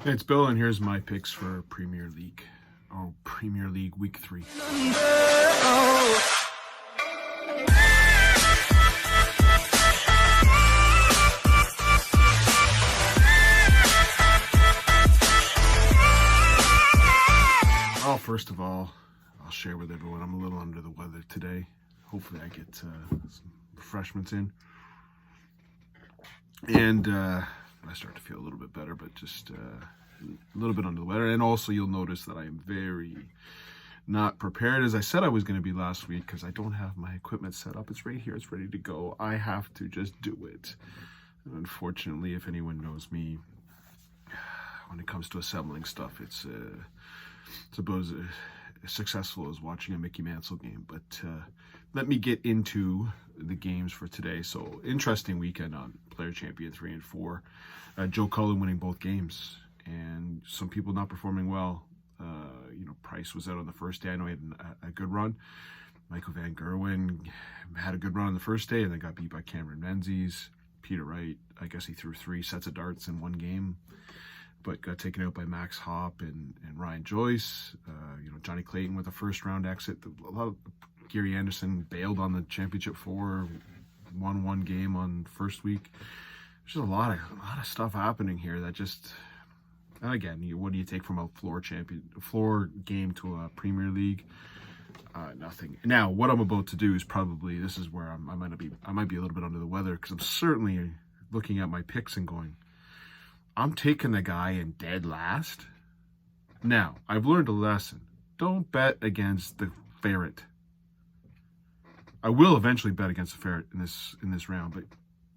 Hey, it's Bill, and here's my picks for Premier League. Oh, Premier League Week 3. Well, first of all, I'll share with everyone I'm a little under the weather today. Hopefully I get some refreshments in. And I start to feel a little bit better, but just a little bit under the weather. And also you'll notice that I am very not prepared as I said I was going to be last week, because I don't have my equipment set up. It's right here. It's ready to go. I have to just do it. And unfortunately, if anyone knows me, when it comes to assembling stuff, it's about as successful as watching a Mickey Mantle game. But let me get into the games for today. So, interesting weekend on Player Champion 3 and 4. Joe Cullen winning both games, and some people not performing well. Price was out on the first day. I know he had a good run. Michael Van Gerwen had a good run on the first day and then got beat by Cameron Menzies. Peter Wright, I guess he threw 3 sets of darts in one game, but got taken out by Max Hopp and Ryan Joyce. Johnny Clayton with a first round exit. A lot of Gary Anderson bailed on the Championship 4, won one game on first week. There's just a lot of stuff happening here that just. And again, what do you take from a floor game to a Premier League? Nothing. Now, what I'm about to do is probably, this is where I might be a little bit under the weather, because I'm certainly looking at my picks and going, I'm taking the guy in dead last. Now, I've learned a lesson. Don't bet against the ferret. I will eventually bet against the ferret in this round, but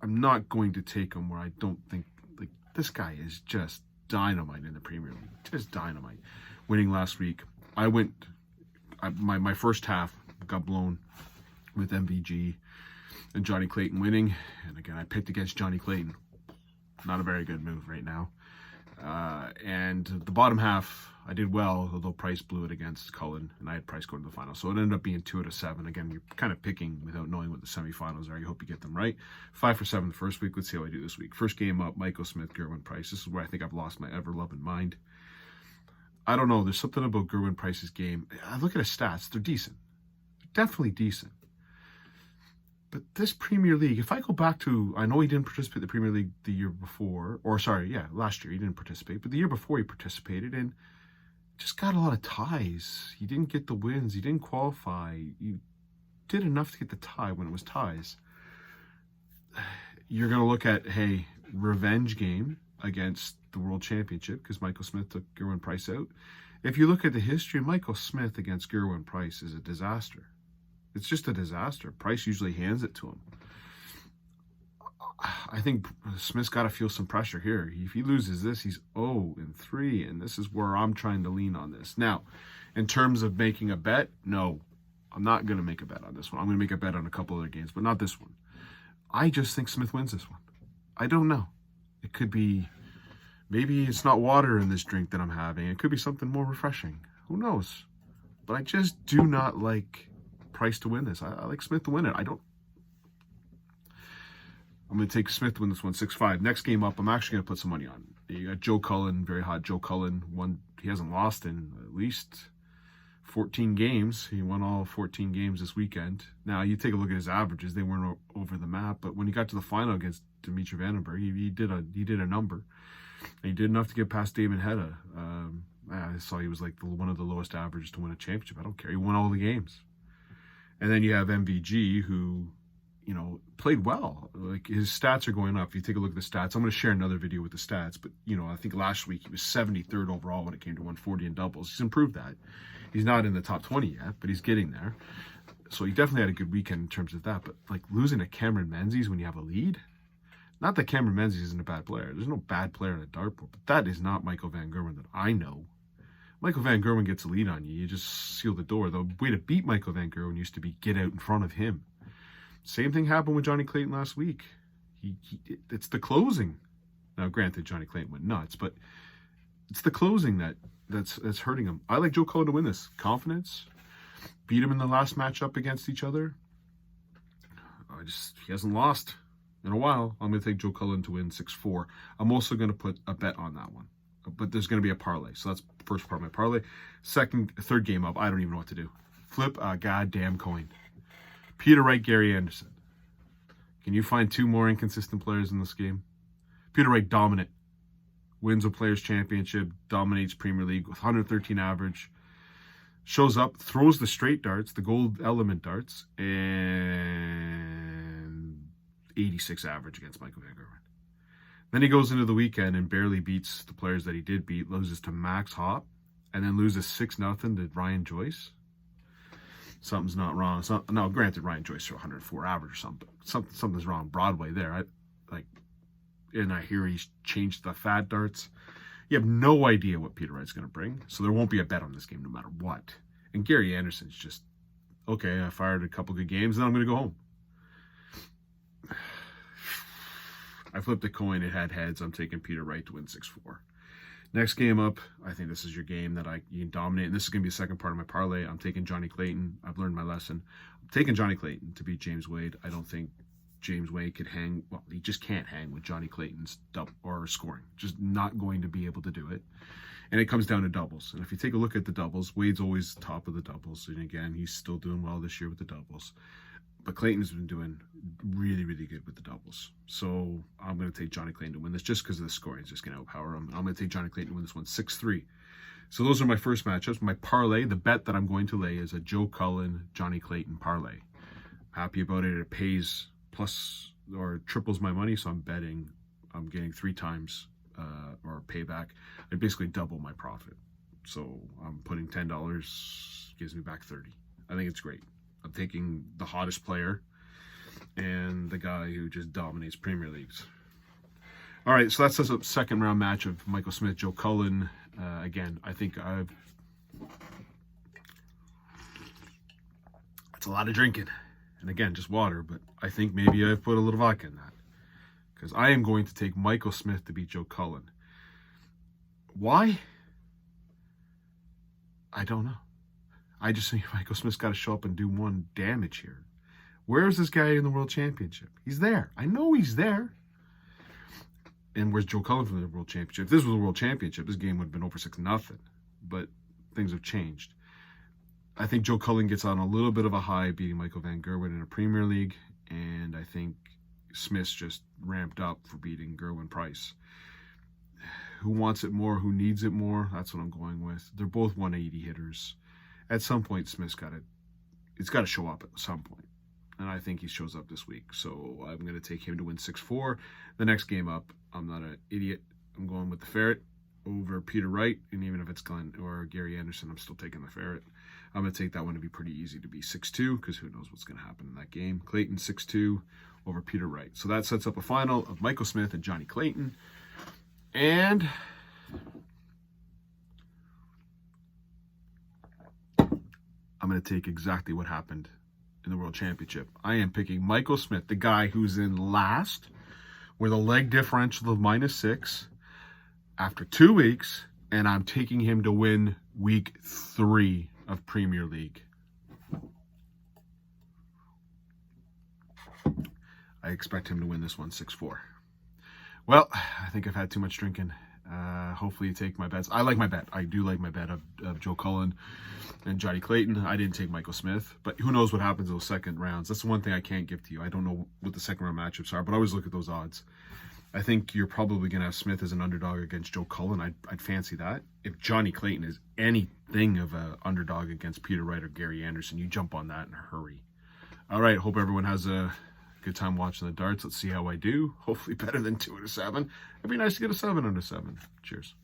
I'm not going to take him where I don't think, like, this guy is just dynamite in the Premier League. Just dynamite. Winning last week. My first half got blown with MVG and Johnny Clayton winning. And again, I picked against Johnny Clayton. Not a very good move right now. And the bottom half, I did well, although Price blew it against Cullen, and I had Price going to the final. So it ended up being 2 out of 7. Again, you're kind of picking without knowing what the semifinals are. You hope you get them right. 5 for 7 the first week. Let's see how I do this week. First game up, Michael Smith, Gerwin Price. This is where I think I've lost my ever-loving mind. I don't know. There's something about Gerwin Price's game. I look at his stats. They're decent. They're definitely decent. But this Premier League, if I go back to, I know he didn't participate in the Premier League the year before, last year he didn't participate, but the year before he participated and just got a lot of ties. He didn't get the wins. He didn't qualify. He did enough to get the tie when it was ties. You're going to look at, hey, revenge game against the World Championship because Michael Smith took Gerwin Price out. If you look at the history, Michael Smith against Gerwin Price is a disaster. It's just a disaster. Price usually hands it to him. I think Smith's got to feel some pressure here. If he loses this, he's 0-3, and this is where I'm trying to lean on this. Now, in terms of making a bet, no, I'm not going to make a bet on this one. I'm going to make a bet on a couple other games, but not this one. I just think Smith wins this one. I don't know. It could be, maybe it's not water in this drink that I'm having. It could be something more refreshing. Who knows? But I just do not like Price to win this. I like Smith to win it. I'm going to take Smith to win this one, 6-5. Next game up, I'm actually going to put some money on. You got Joe Cullen, very hot. Joe Cullen he hasn't lost in at least 14 games. He won all 14 games this weekend. Now, you take a look at his averages. They weren't over the map, but when he got to the final against Dimitri Vandenberg, he did a number. And he did enough to get past Damon Hedda. I saw he was like one of the lowest averages to win a championship. I don't care. He won all the games. And then you have MVG, who, played well. Like, his stats are going up. If you take a look at the stats, I'm going to share another video with the stats. But, I think last week he was 73rd overall when it came to 140 in doubles. He's improved that. He's not in the top 20 yet, but he's getting there. So he definitely had a good weekend in terms of that. But, like, losing to Cameron Menzies when you have a lead? Not that Cameron Menzies isn't a bad player. There's no bad player in a dartboard. But that is not Michael Van Gerwen that I know. Michael Van Gerwen gets a lead on you. You just seal the door. The way to beat Michael Van Gerwen used to be get out in front of him. Same thing happened with Johnny Clayton last week. It's the closing. Now, granted, Johnny Clayton went nuts, but it's the closing that's hurting him. I like Joe Cullen to win this. Confidence. Beat him in the last matchup against each other. He hasn't lost in a while. I'm going to take Joe Cullen to win 6-4. I'm also going to put a bet on that one. but there's going to be a parlay. So that's the first part of my parlay. Third game up, I don't even know what to do. Flip a goddamn coin. Peter Wright, Gary Anderson. Can you find two more inconsistent players in this game? Peter Wright, dominant. Wins a Players' Championship, dominates Premier League with 113 average. Shows up, throws the straight darts, the gold element darts, and 86 average against Michael Van Gerwen. Then he goes into the weekend and barely beats the players that he did beat, loses to Max Hopp, and then loses 6-0 to Ryan Joyce. Something's not wrong. No, granted, Ryan Joyce threw 104 average or something. Something's wrong Broadway there. And I hear he's changed the fat darts. You have no idea what Peter Wright's going to bring, so there won't be a bet on this game no matter what. And Gary Anderson's just, okay, I fired a couple good games, then I'm going to go home. I flipped a coin, it had heads. I'm taking Peter Wright to win 6-4. Next game up, I think this is your game that you can dominate, and this is going to be the second part of my parlay. I'm taking Johnny Clayton. I've learned my lesson. I'm taking Johnny Clayton to beat James Wade. I don't think James Wade could hang, well, he just can't hang with Johnny Clayton's or scoring. Just not going to be able to do it. And it comes down to doubles. And if you take a look at the doubles, Wade's always top of the doubles. And again, he's still doing well this year with the doubles. But Clayton's been doing really, really good with the doubles. So I'm going to take Johnny Clayton to win this just because of the scoring. It's just going to outpower him. I'm going to take Johnny Clayton to win this one 6-3. So those are my first matchups. My parlay, the bet that I'm going to lay is a Joe Cullen, Johnny Clayton parlay. Happy about it. It pays plus or triples my money, so I'm betting I'm getting 3 times or payback. I basically double my profit. So I'm putting $10, gives me back 30. I think it's great. I'm taking the hottest player and the guy who just dominates Premier Leagues. All right, so that's a second round match of Michael Smith, Joe Cullen. Again, I think that's a lot of drinking. And again, just water, but I think maybe I've put a little vodka in that. Because I am going to take Michael Smith to beat Joe Cullen. Why? I don't know. I just think Michael Smith's got to show up and do one damage here. Where is this guy in the World Championship? He's there. I know he's there. And where's Joe Cullen from the World Championship? If this was a World Championship, this game would have been over 6-0. But things have changed. I think Joe Cullen gets on a little bit of a high beating Michael Van Gerwen in a Premier League. And I think Smith's just ramped up for beating Gerwin-Price. Who wants it more? Who needs it more? That's what I'm going with. They're both 180 hitters. At some point, Smith's it's got to show up at some point. And I think he shows up this week. So I'm going to take him to win 6-4. The next game up, I'm not an idiot. I'm going with the Ferret over Peter Wright. And even if it's Glenn or Gary Anderson, I'm still taking the Ferret. I'm going to take that one to be pretty easy to be 6-2 because who knows what's going to happen in that game. Clayton 6-2 over Peter Wright. So that sets up a final of Michael Smith and Johnny Clayton. And I'm going to take exactly what happened in the World Championship. I am picking Michael Smith, the guy who's in last with a leg differential of -6 after 2 weeks, and I'm taking him to win week 3 of Premier League. I expect him to win this one 6-4. Well, I think I've had too much drinking. Hopefully you take my bets. I like my bet. I do like my bet of Joe Cullen and Johnny Clayton. I didn't take Michael Smith, but who knows what happens in those second rounds. That's the one thing I can't give to you. I don't know what the second round matchups are, but I always look at those odds. I think you're probably going to have Smith as an underdog against Joe Cullen. I'd fancy that. If Johnny Clayton is anything of an underdog against Peter Wright or Gary Anderson, you jump on that in a hurry. All right, hope everyone has a good time watching the darts. Let's see how I do. Hopefully better than 2 out of 7. It'd be nice to get a 7 out of 7. Cheers.